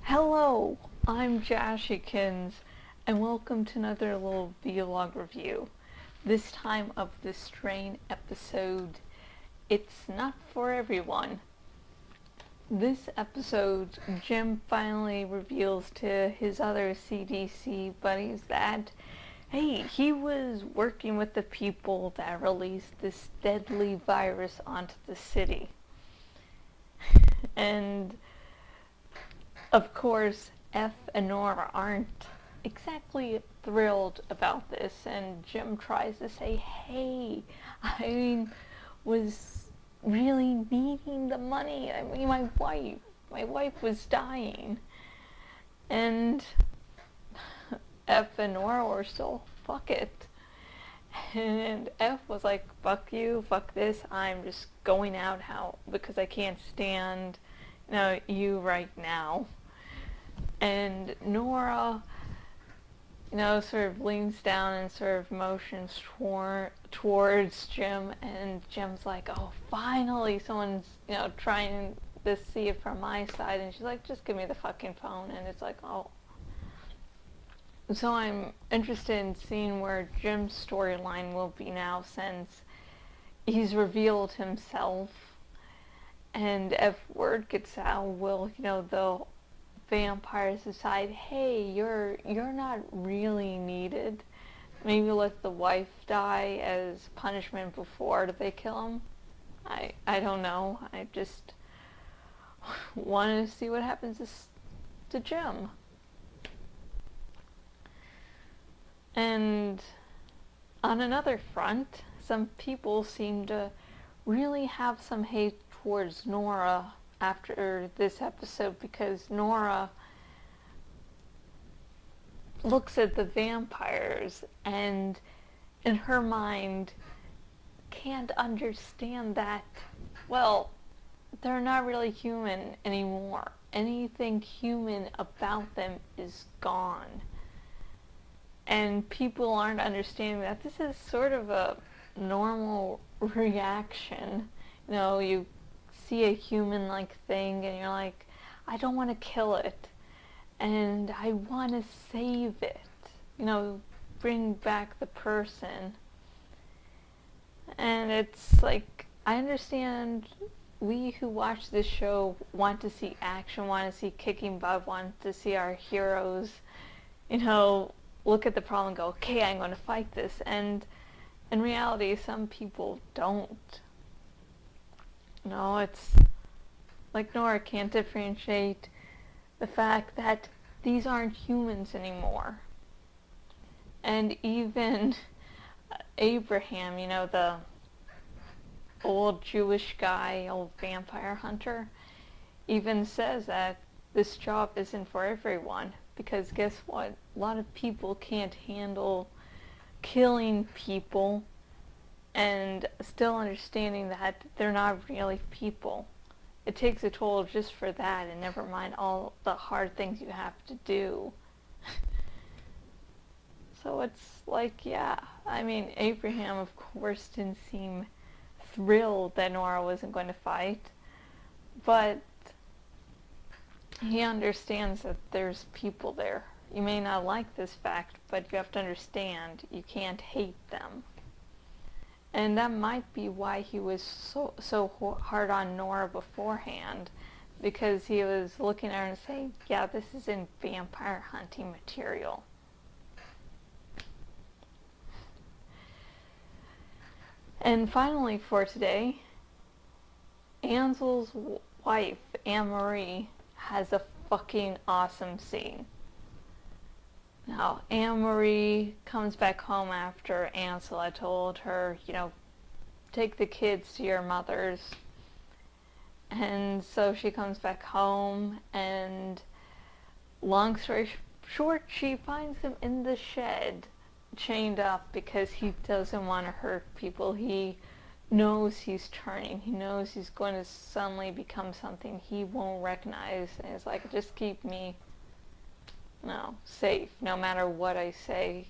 Hello, I'm jashykins, and welcome to another little vlog review. This time of the Strain episode, It's Not For Everyone. This episode, Jim finally reveals to his other CDC buddies that, hey, he was working with the people that released this deadly virus onto the city. And of course, F and Nora aren't exactly thrilled about this, and Jim tries to say, hey, I was really needing the money. I mean, my wife was dying. And F and Nora were still, fuck it. And F was like, fuck you, fuck this, I'm just going out because I can't stand you right now. And Nora, sort of leans down and sort of motions towards Jim, and Jim's like, oh, finally someone's, trying to see it from my side, and she's like, just give me the fucking phone, and it's like, oh. So I'm interested in seeing where Jim's storyline will be now, since he's revealed himself, and if word gets out, will, the vampires decide, hey, you're not really needed. Maybe let the wife die as punishment before they kill him. I don't know. I just wanted to see what happens to Jim. And on another front, some people seem to really have some hate towards Nora after this episode, because Nora looks at the vampires and in her mind can't understand that, well, they're not really human anymore. Anything human about them is gone. And people aren't understanding that this is sort of a normal reaction. You see a human-like thing and you're like, I don't want to kill it, and I want to save it, bring back the person. And it's like, I understand we who watch this show want to see action, want to see kicking butt, want to see our heroes, look at the problem and go, okay, I'm going to fight this. And in reality, some people don't. It's like Nora can't differentiate the fact that these aren't humans anymore. And even Abraham, the old Jewish guy, old vampire hunter, even says that this job isn't for everyone. Because guess what? A lot of people can't handle killing people and still understanding that they're not really people. It takes a toll just for that, and never mind all the hard things you have to do. So it's like, yeah, Abraham, of course, didn't seem thrilled that Nora wasn't going to fight, but he understands that there's people there. You may not like this fact, but you have to understand you can't hate them. And that might be why he was so hard on Nora beforehand, because he was looking at her and saying, yeah, this isn't vampire hunting material. And finally for today, Ansel's wife, Anne-Marie, has a fucking awesome scene. Now, Anne-Marie comes back home after Ansel had told her, take the kids to your mother's. And so she comes back home, and long story short, she finds him in the shed, chained up, because he doesn't want to hurt people. He knows he's turning. He knows he's going to suddenly become something he won't recognize. And it's like, just keep me safe, no matter what I say.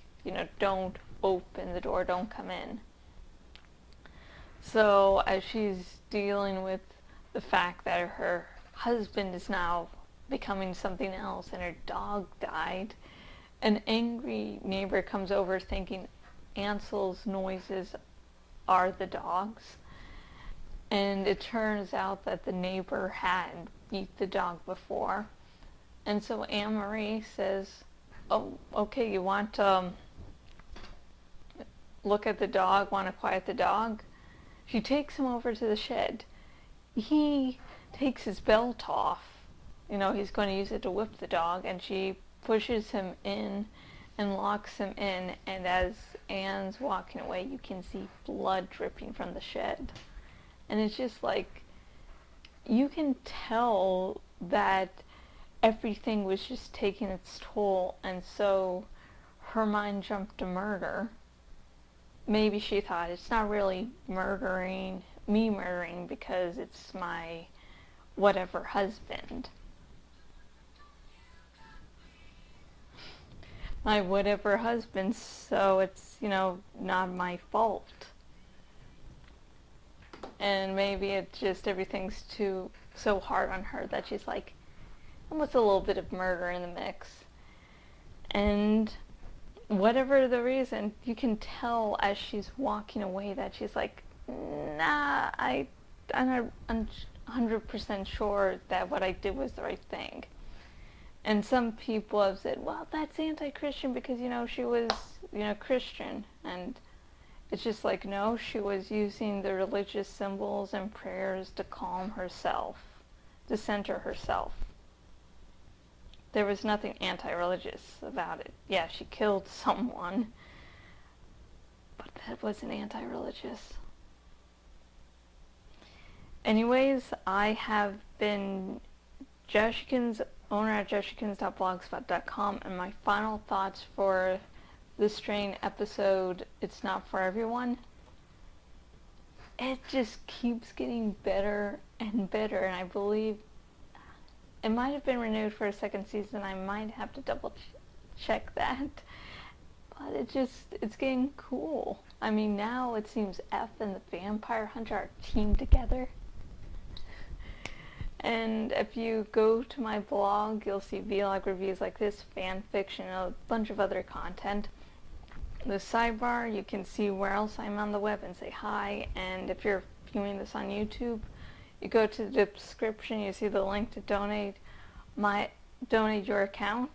Don't open the door, don't come in. So as she's dealing with the fact that her husband is now becoming something else, and her dog died. An angry neighbor comes over thinking Ansel's noises are the dogs, and it turns out that the neighbor had beat the dog before. And so Anne-Marie says, oh, okay, you want to look at the dog, want to quiet the dog? She takes him over to the shed. He takes his belt off. He's going to use it to whip the dog, and she pushes him in and locks him in, and as Anne's walking away, you can see blood dripping from the shed. And it's just like, you can tell that everything was just taking its toll, and so her mind jumped to murder. Maybe she thought, it's not really murdering because it's my whatever husband. My whatever husband, so it's, not my fault. And maybe it's just everything's so hard on her that she's like, what's a little bit of murder in the mix? And whatever the reason, you can tell as she's walking away that she's like, nah, I'm not 100% sure that what I did was the right thing. And some people have said, well, that's anti-Christian because, she was, Christian. And it's just like, no, she was using the religious symbols and prayers to calm herself, to center herself. There was nothing anti-religious about it. Yeah, she killed someone, but that wasn't anti-religious. Anyways, I have been Jashykins, owner at jashykins.blogspot.com, and my final thoughts for the Strain episode, It's Not For Everyone. It just keeps getting better and better, and I believe it might have been renewed for a second season. I might have to double check that. But it's getting cool. I mean, now it seems F and the Vampire Hunter are teamed together. And if you go to my blog, you'll see vlog reviews like this, fan fiction, a bunch of other content. The sidebar, you can see where else I'm on the web and say hi. And if you're viewing this on YouTube, you go to the description, you see the link to donate your account.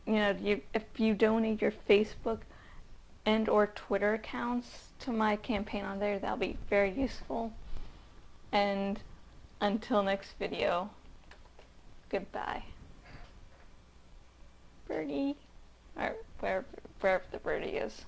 If you donate your Facebook and or Twitter accounts to my campaign on there, that'll be very useful. And until next video, goodbye. Birdie, or wherever the birdie is.